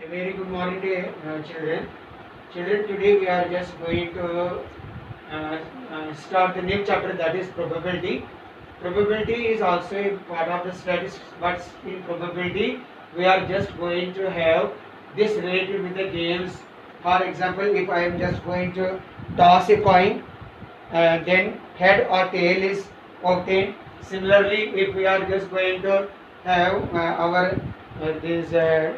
A very good morning to children. Children, today we are just going to start the new chapter, that is probability. Probability is also a part of the statistics, but in probability we are just going to have this related with the games. For example, if I am just going to toss a coin, then head or tail is obtained. Similarly, if we are just going to have our this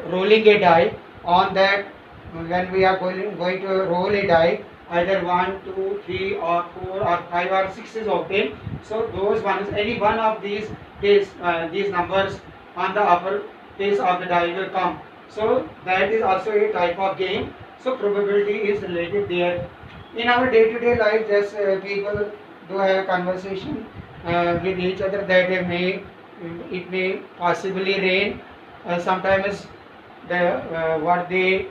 rolling a die, on that when we are going to roll a die, either 1, 2, 3 or 4 or 5 or 6 is obtained. So those ones, any one of these numbers on the upper face of the die will come. So that is also a type of game. So probability is related there. In our day-to-day life, just people do have conversation with each other that it may possibly rain. Sometimes what they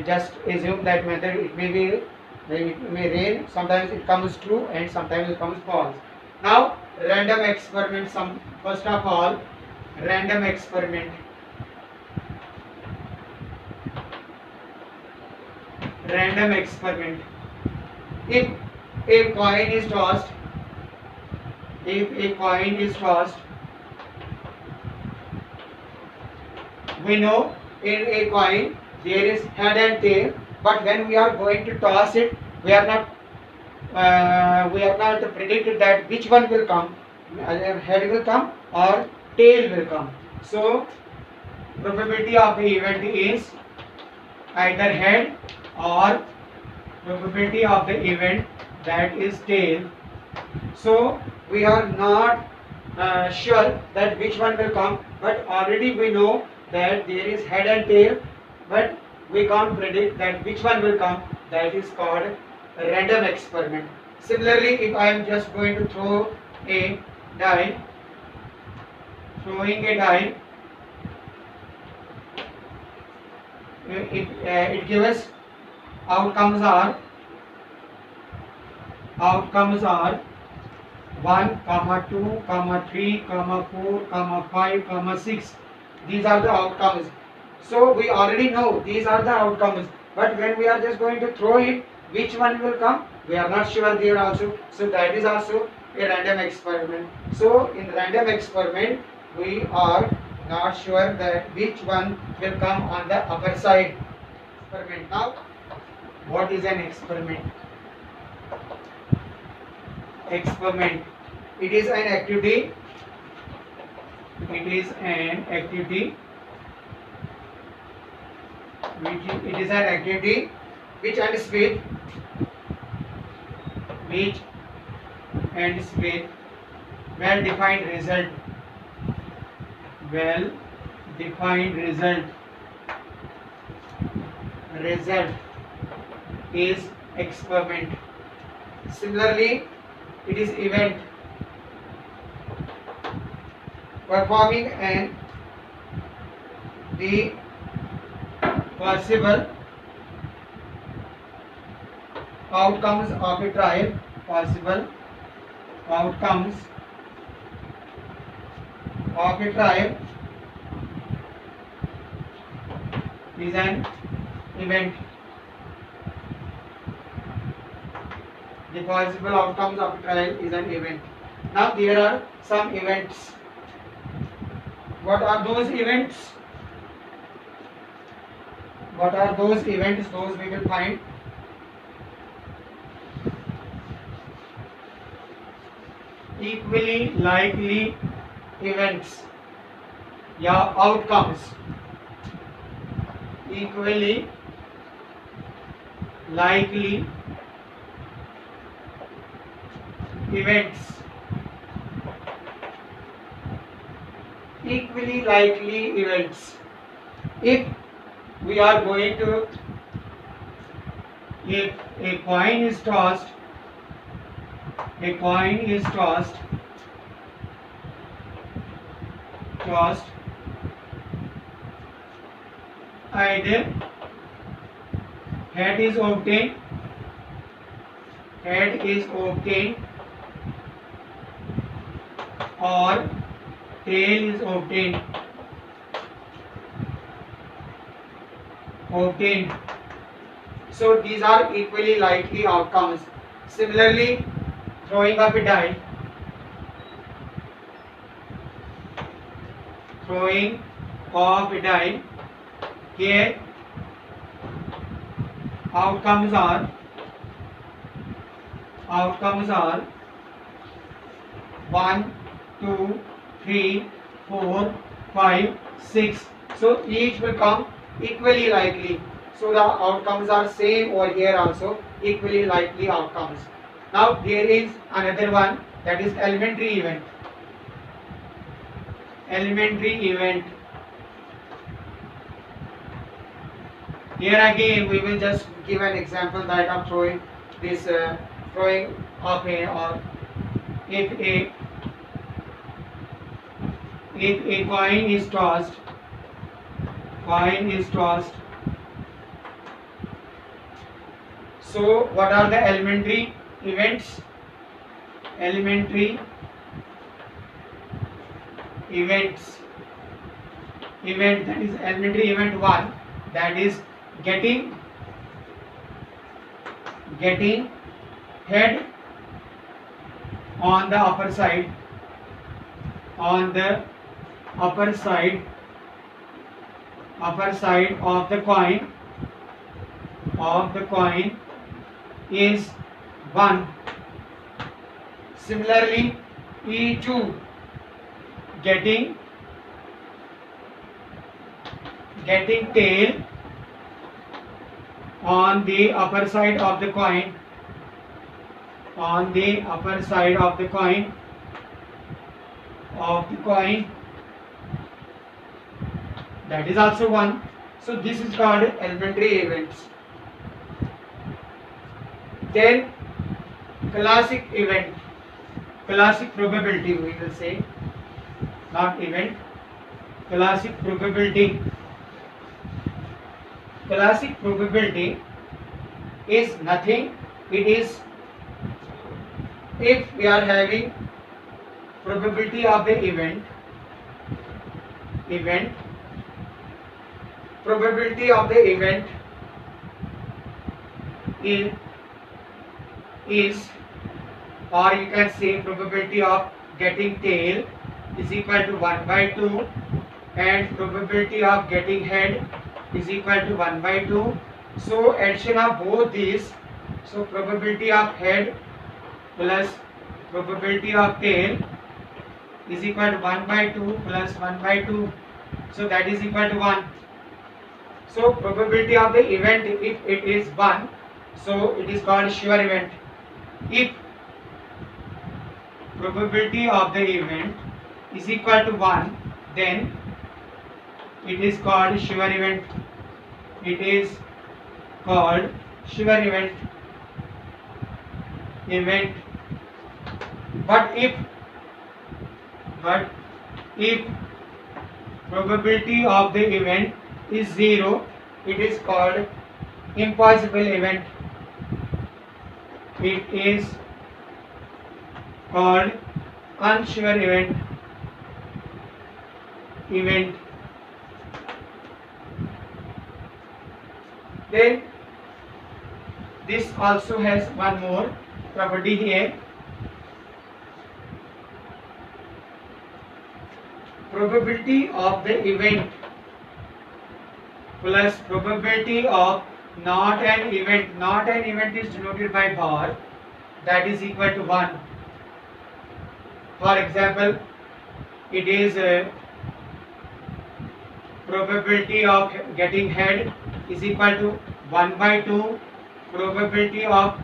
just assume that whether it may rain. Sometimes it comes true and sometimes it comes false. Now random experiment. First of all, random experiment. Random experiment. If a coin is tossed, we know in a coin there is head and tail, but when we are going to toss it, we are not predicted that which one will come, either head will come or tail will come. So probability of the event is either head, or probability of the event, that is tail. So we are not sure that which one will come, but already we know that there is head and tail, but we can't predict that which one will come. That is called a random experiment. Similarly, if I am just going to throw a die, it gives us outcomes are 1, 2, 3, 4, 5, 6. These are the outcomes. So we already know these are the outcomes, but when we are just going to throw it, which one will come, we are not sure there also. So that is also a random experiment. So in random experiment, we are not sure that which one will come on the upper side. Experiment. Now, what is an experiment? Experiment. It is an activity. Which ends with well-defined result. Result is experiment. Similarly, it is event. Performing and the possible outcomes of a trial. Is an event. The possible outcomes of a trial is an event. Now there are some events. What are those events? Those we will find. Equally likely events, outcomes. Equally likely events. If we are going to, if a coin is tossed, either head is obtained or tail is obtained. obtained. So these are equally likely outcomes. Similarly, throwing of a die, throwing of a die, here outcomes are 1, 2, 3, 4, 5, 6. So each will come equally likely. So the outcomes are same over here also, equally likely outcomes. Now there is another one, that is elementary event. Elementary event. Here again we will just give an example that of throwing this throwing of a, or if a coin is tossed, so what are the elementary events? Elementary events, that is elementary event 1, that is getting head on the upper side, of the coin is 1. Similarly, E2, getting tail on the upper side of the coin, that is also 1. So this is called elementary events. Then classic event, classic probability we will say, not event, classic probability. Classic probability is nothing, it is if we are having probability of the event, probability of the event is, or you can say probability of getting tail is equal to 1 by 2, and probability of getting head is equal to 1 by 2. So addition of both these, so probability of head plus probability of tail is equal to 1 by 2 plus 1 by 2, so that is equal to 1. So probability of the event, if it is 1, so it is called sure event. If probability of the event is equal to 1, then it is called sure event. It is called sure event. But if probability of the event is 0, it is called impossible event. It is called unsure event. Then this also has one more property here. Probability of the event plus probability of not an event. Not an event is denoted by bar, that is equal to 1. For example, it is probability of getting head is equal to 1 by 2. Probability of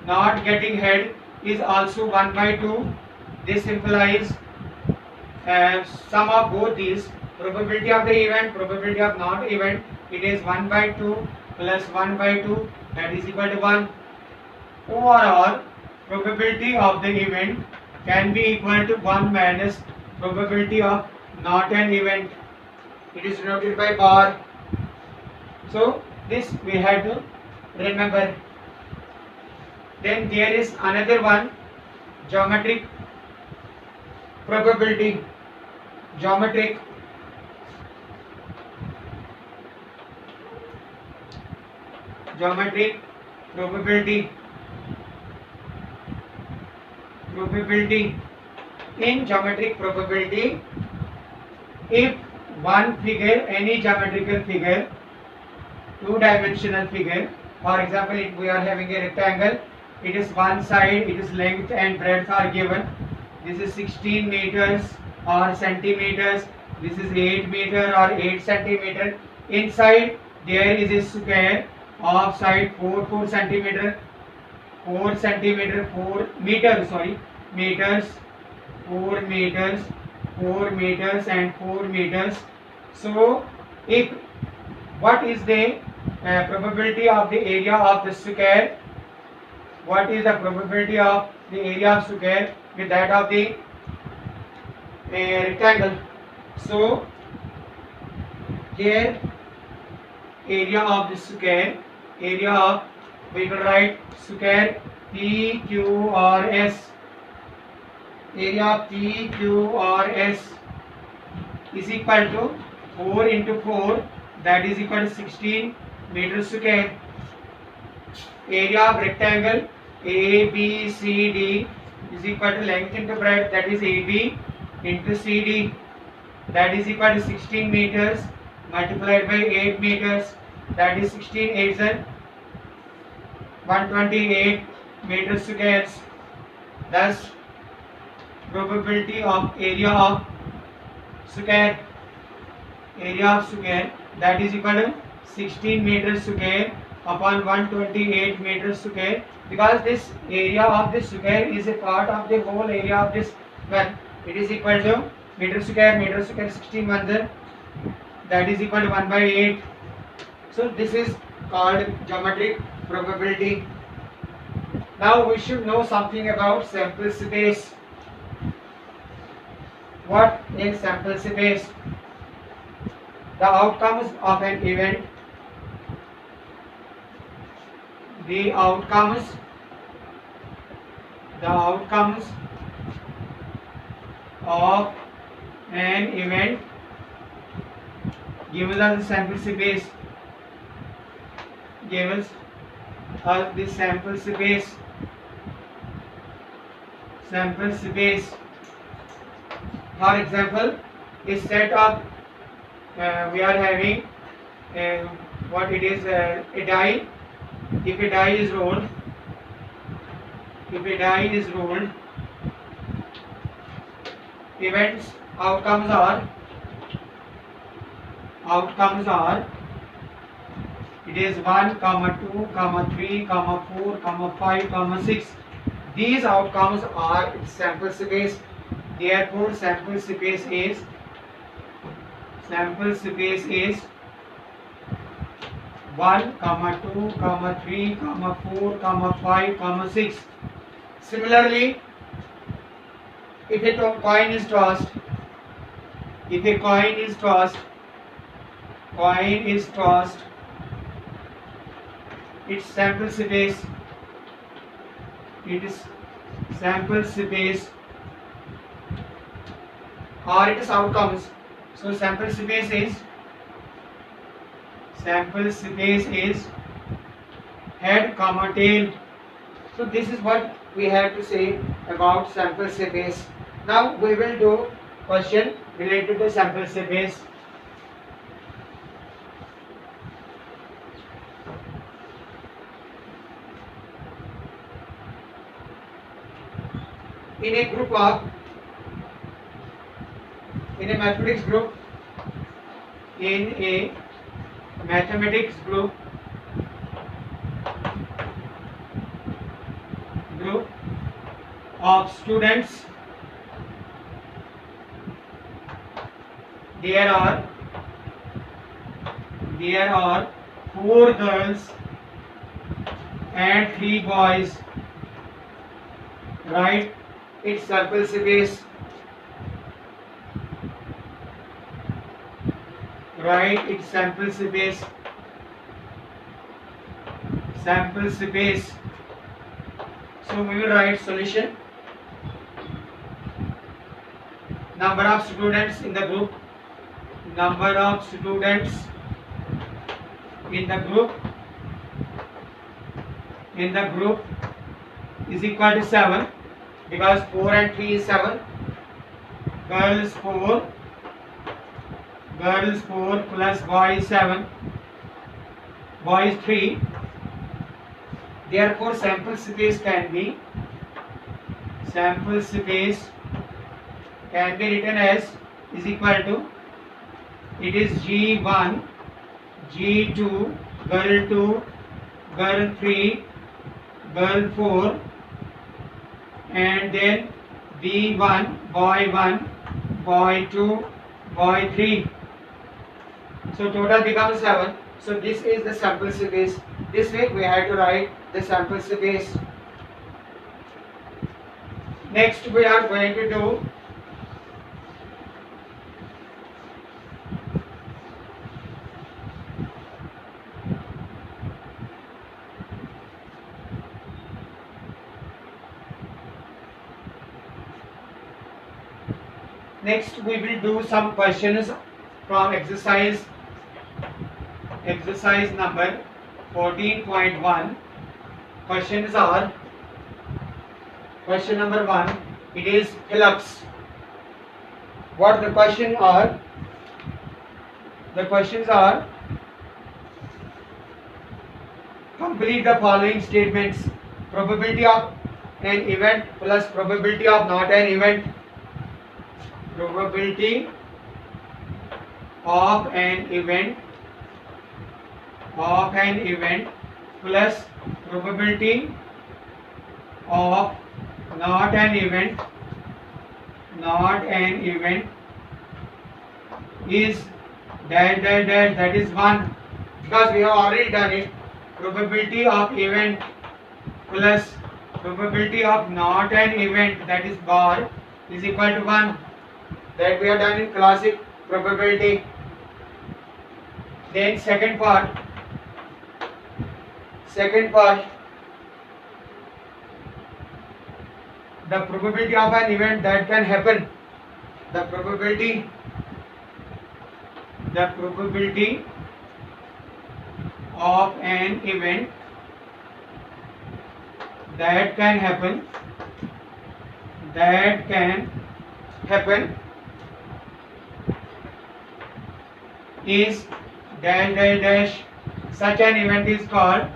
not getting head is also 1 by 2. This implies sum of both these, probability of the event, probability of not event, it is 1 by 2 plus 1 by 2, that is equal to 1. Overall, probability of the event can be equal to 1 minus probability of not an event. It is denoted by bar. So this we have to remember. Then there is another one, geometric probability. geometric probability. In geometric probability, if one figure, any geometrical figure, two-dimensional figure, for example, if we are having a rectangle, it is one side, it is length and breadth are given. This is 16 meters or centimeters. This is 8 meter or 8 centimeter. Inside there is a square of side 4 centimeter, 4 centimeter, 4 meters, sorry, meters, 4 meters, 4 meters and 4 meters. So if what is the probability of the area of the square? What is the probability of the area of square with that of the rectangle? So here area of the square, area of, we will write square PQRS. Area of PQRS is equal to 4 into 4, that is equal to 16 meters square. Area of rectangle ABCD is equal to length into breadth, that is AB into CD, that is equal to 16 meters multiplied by 8 meters, that is 16 8s are 128 meters squares. Thus probability of area of square, that is equal to 16 meters square upon 128 meters square, because this area of this square is a part of the whole area of this square. It is equal to meter square 16 1, that is equal to 1 by 8. So this is called geometric probability. Now we should know something about sample space. What is sample space? The outcomes of an event. The outcomes of an event gives us the sample space. Gives us the sample space. For example, a set of we are having what it is, a die. If a die is rolled, events outcomes are it is 1, 2, 3, 4, 5, 6. These outcomes are sample space. Therefore sample space is 1, 2, 3, 4, 5, 6. Similarly, if a coin is tossed, its sample space, or it is outcomes. So sample space is head, tail. So this is what we have to say about sample space. Now we will do question related to sample space. In a mathematics group, of students, there are 4 girls and 3 boys. Write its sample space. So we will write solution. Number of students in the group. in the group is equal to 7 because 4 and 3 is 7. Girls 4 plus boys 7, boys 3. Therefore sample space can be written as is equal to, it is G1, G2, girl 2, girl 3, girl 4, and then B1, boy 2, boy 3. So total becomes 7. So this is the sample space. This way we have to write the sample space. Next we are going to do some questions from exercise number 14.1. Questions are, question number 1, it is fill-ups. What the questions are? The questions are, complete the following statements. Probability of an event plus probability of not an event. Probability of an event plus probability of not an event is dash, that is 1, because we have already done it. Probability of event plus probability of not an event, that is bar, is equal to 1. That we have done in classic probability. Then second part, the probability of an event that can happen. The probability of an event that can happen is dash. Such an event is called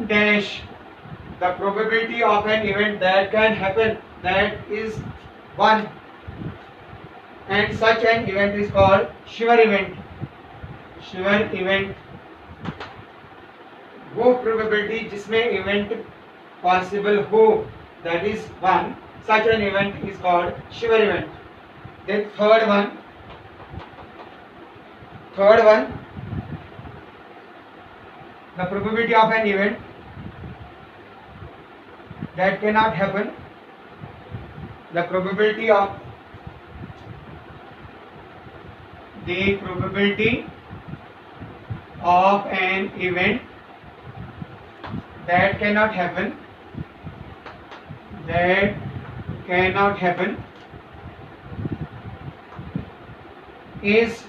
dash. The probability of an event that can happen, that is 1, and such an event is called sure event. वो probability जिसमें event possible हो, that is 1. Such an event is called sure event. Then third one, the probability of an event that cannot happen. The probability of an event that cannot happen is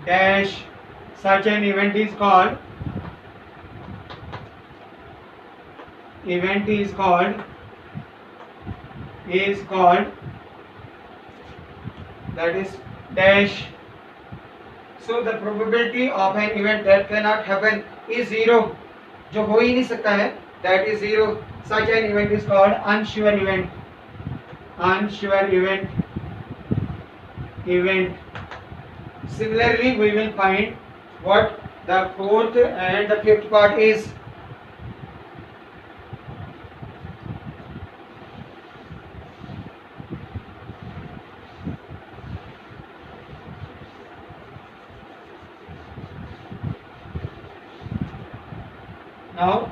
dash. Such an event is called that is dash. So the probability of an event that cannot happen is 0. जो हो ही नहीं सकता है, that is 0. Such an event is called unsure event. Similarly, we will find what the fourth and the fifth part is. Now,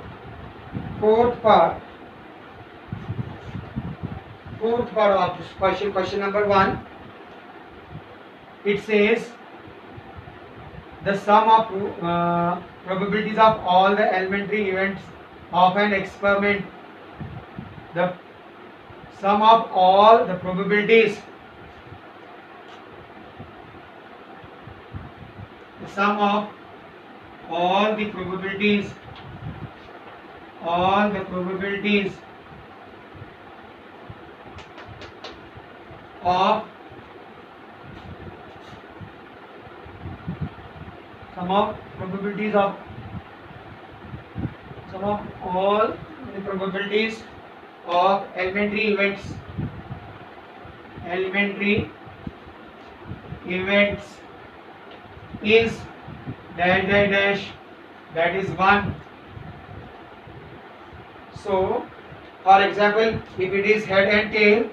fourth part of this question number 1, it says the sum of probabilities of all the elementary events of an experiment. The sum of all the probabilities sum of all the probabilities of sum of all the probabilities of elementary events is dash dash dash, that is 1. So for example, if it is head and tail,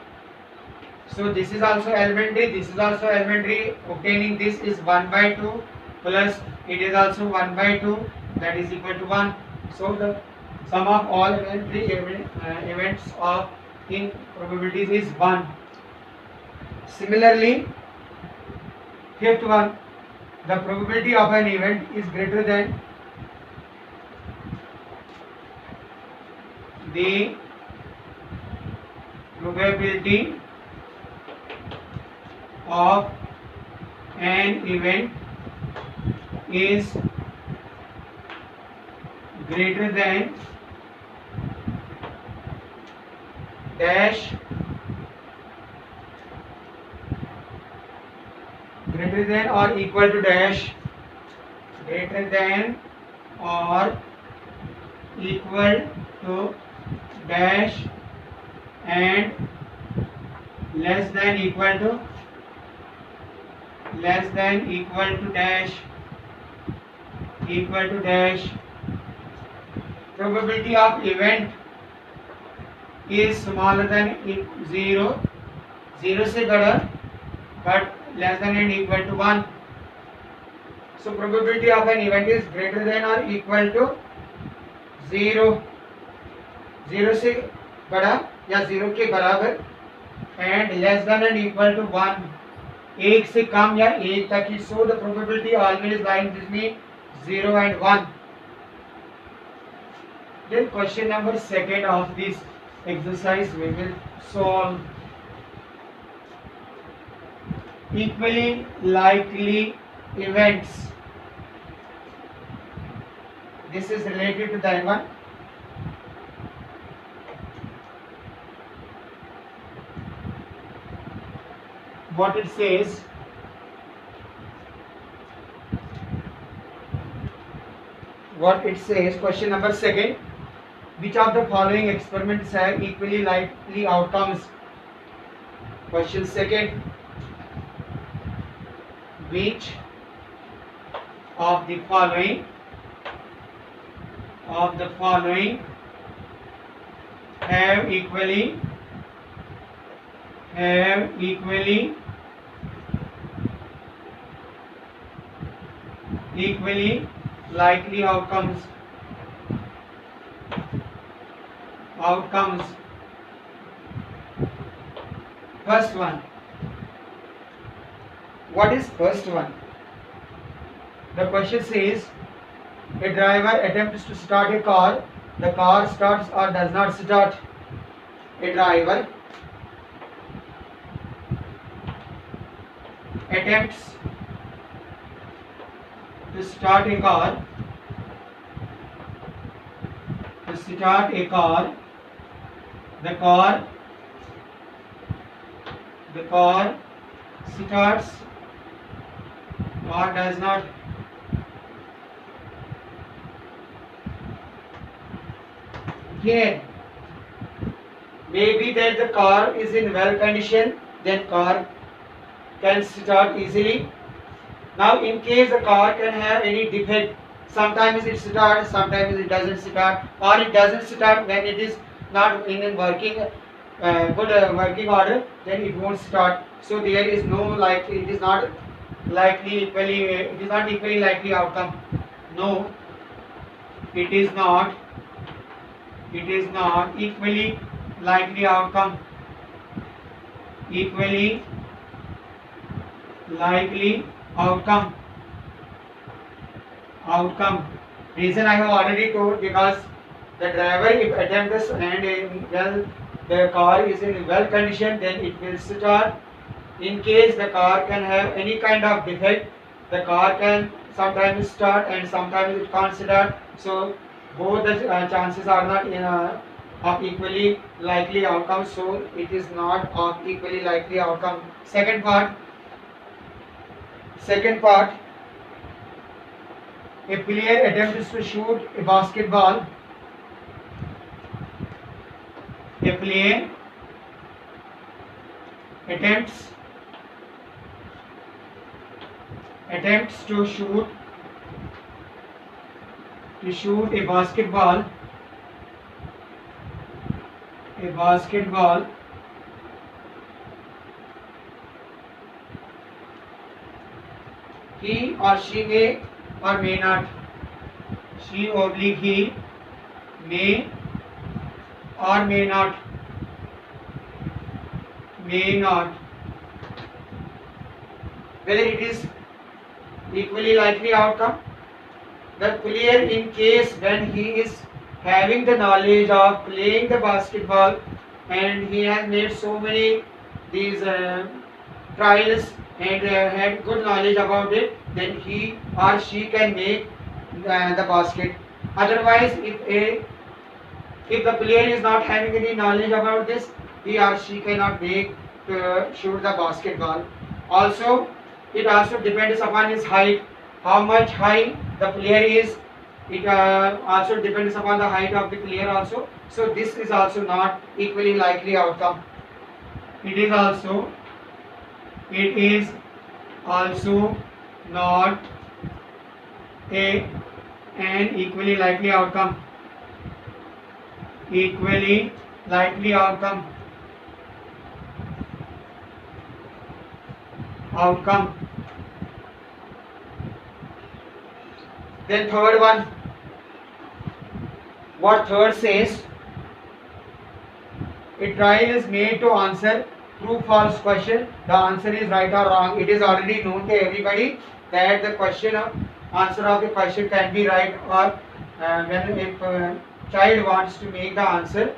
so this is also elementary, this is also elementary. Obtaining this is 1 by 2 plus it is also 1 by 2, that is equal to 1. So the sum of all elementary events of in probabilities is 1. Similarly, fifth one, the probability of an event is greater than the probability of an event is greater than dash, greater than or equal to dash, greater than or equal to dash, and less than equal to dash, equal to dash. Probability of event is smaller than 0, 0 से बड़ा, but less than and equal to 1. So probability of an event is greater than or equal to 0, 0 से बड़ा या 0 के बराबर, and less than and equal to 1, 1 से कम या 1 तक ही. So the probability always lying between 0 and 1. Then question number 2 of this exercise we will solve. Equally likely events. This is related to that one. What it says, question number 2, which of the following experiments have equally likely outcomes? Question 2, which of the following have equally likely outcomes. First one. What is first one? The question says, a driver attempts to start a car. The car starts or does not start. A driver attempts to start a car. The car starts or does not. Here, maybe that the car is in well condition, then car can start easily. Now in case the car can have any defect, sometimes it starts, sometimes it doesn't start, or it doesn't start when it is not in working good working order, then it won't start. So there is no likely, it is not equally likely outcome. No, it is not equally likely outcome. Equally likely outcome. Reason I have already told, because the driver, if attempts and the car is in well condition, then it will start. In case the car can have any kind of defect, the car can sometimes start and sometimes it can't start. So both the chances are not of equally likely outcome. So it is not of equally likely outcome. Second part. A player attempts to shoot a basketball. A player attempts to shoot a basketball. He or she may or may not. She oblique he may or may not. Whether it is equally likely outcome. The player, in case when he is having the knowledge of playing the basketball and he has made so many these trials and had good knowledge about it, then he or she can make the basket. Otherwise, if the player is not having any knowledge about this, he or she cannot make shoot the basketball. Also, it also depends upon his height, how much high the player is. It also depends upon the height of the player also. So this is also not equally likely outcome. It is also not an equally likely outcome. Then third one, what third says, a trial is made to answer true false question. The answer is right or wrong. It is already known to everybody that the answer of the question can be right or when a child wants to make the answer,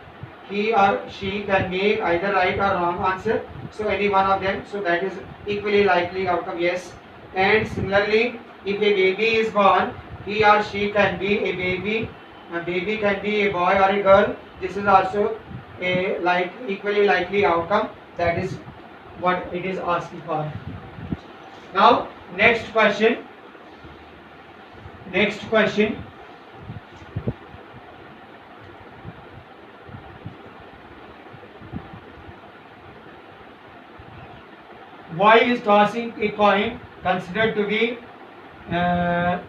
he or she can make either right or wrong answer. So any one of them. So that is equally likely outcome. Yes. And similarly, if a baby is born, he or she can be a baby. A baby can be a boy or a girl. This is also a equally likely outcome. That is what it is asking for. Now next question. Why is tossing a coin considered to be a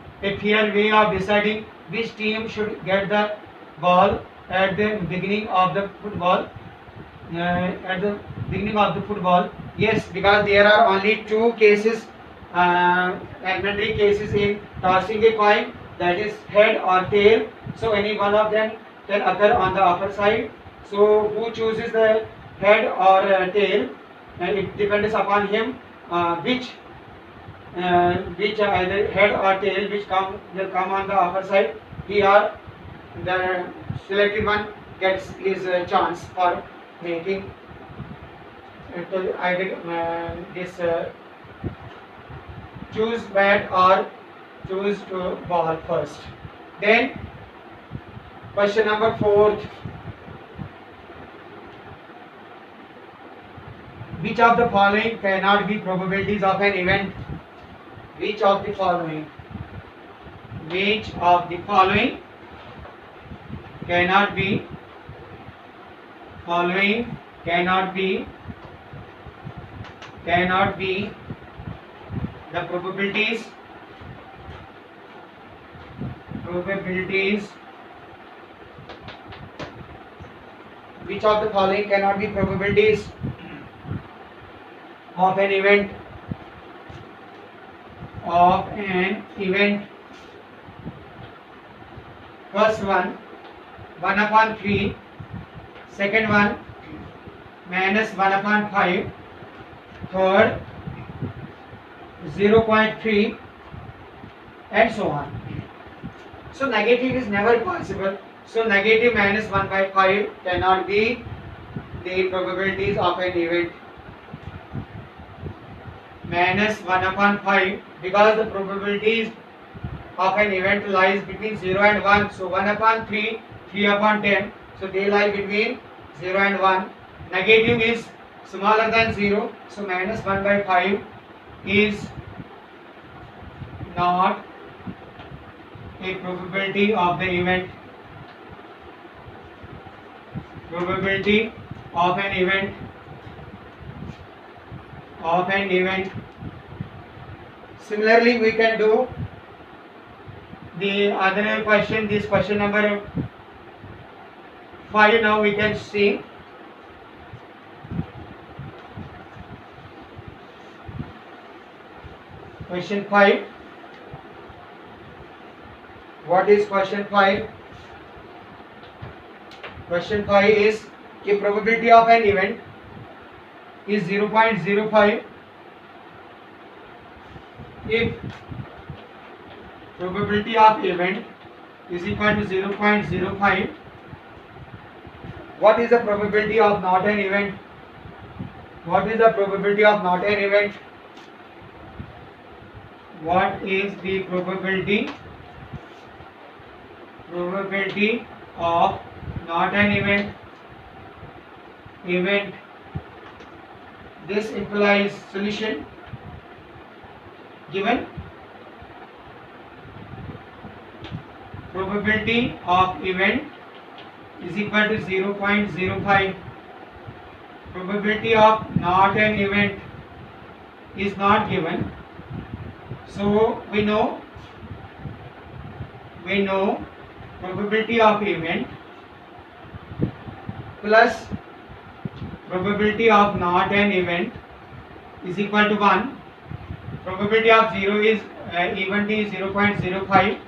fair way of deciding which team should get the ball at the beginning of the football? Yes, because there are only two cases, elementary cases in tossing a coin, that is head or tail. So any one of them can occur on the upper side. So who chooses the head or tail, and it depends upon him which either head or tail which will come on the upper side. He or the selected one gets his chance for making either this choose bat or choose to ball first. Then question number 4. Which of the following cannot be probabilities of an event? Which of the following cannot be the probabilities which of the following cannot be probabilities of an event? First one, 1/3. Second one, -1/5. Third, 0.3, and so on. So negative is never possible. So negative -1/5 cannot be the probabilities of an event. -1/5, because the probabilities of an event lies between 0 and 1. So 1 upon 3, 3 upon 10. So they lie between 0 and 1. Negative is smaller than 0. So minus 1 by 5 is not a probability of the event. Probability of an event. Similarly, we can do the other question. This question number 5. Now we can see. Question 5. What is question 5? Question 5 is the probability of an event is 0.05 if probability of event is equal to 0.05. What is the probability of not an event? What is the probability of not an event? What is the probability of not an event? This implies solution given. Probability of event is equal to 0.05. Probability of not an event is not given. So we know probability of event plus probability of not an event is equal to 1. Probability of 0 is event is 0.05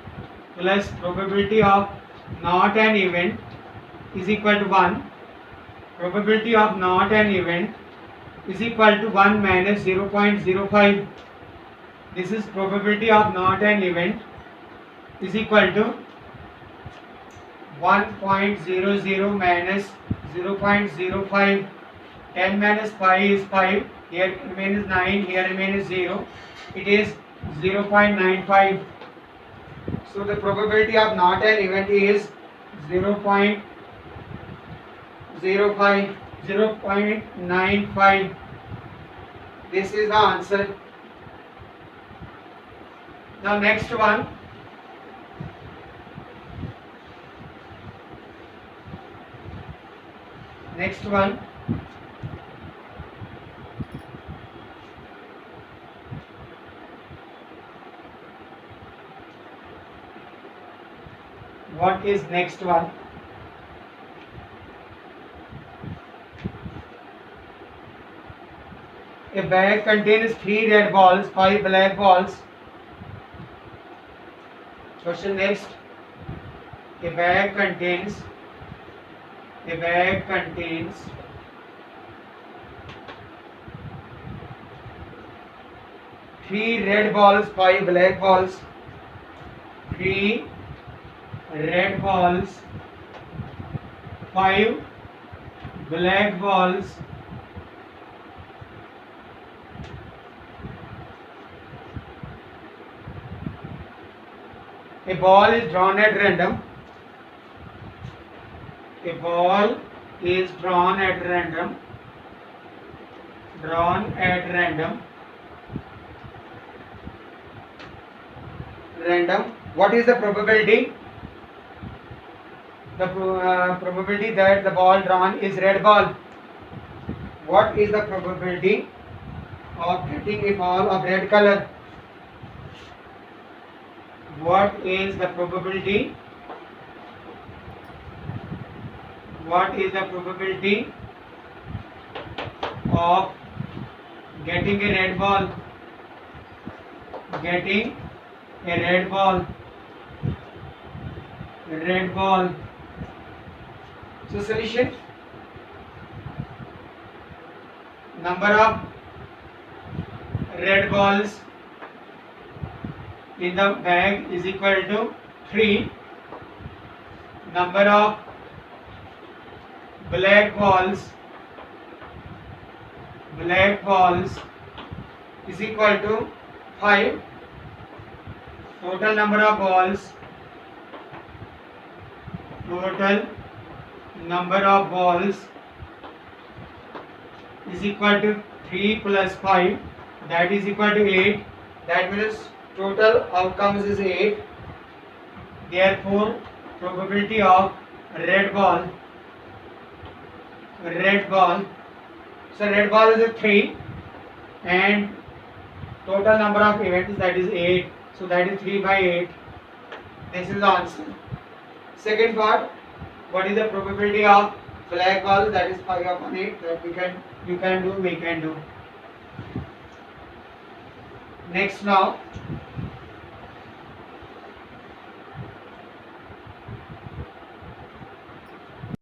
plus probability of not an event is equal to 1. Probability of not an event is equal to 1 minus 0.05. This is probability of not an event is equal to 1.00 minus 0.05. 10 minus 5 is 5. Here remains 9. Here remains 0. It is 0.95. So the probability of not an event is 0.05, 0.95. This is the answer. Now next one. What is next one? A bag contains 3 red balls, 5 black balls. Question next. A bag contains 3 red balls, 5 black balls. 3 red balls, 5 black balls. A ball is drawn at random. A ball is drawn at random. What is the probability? The probability that the ball drawn is red ball. What is the probability of getting a ball of red color? What is the probability? What is the probability of getting a red ball? Getting a red ball. So solution: number of red balls in the bag is equal to 3. Number of black balls is equal to 5. total number of balls, total number of balls is equal to 3 plus 5, that is equal to 8. That means total outcomes is 8. Therefore, probability of red ball, so red ball is a 3, and total number of events, that is 8. So that is 3 by 8. This is the answer. Second part, what is the probability of black ball? That is 5 upon 8. That we can do. Next now,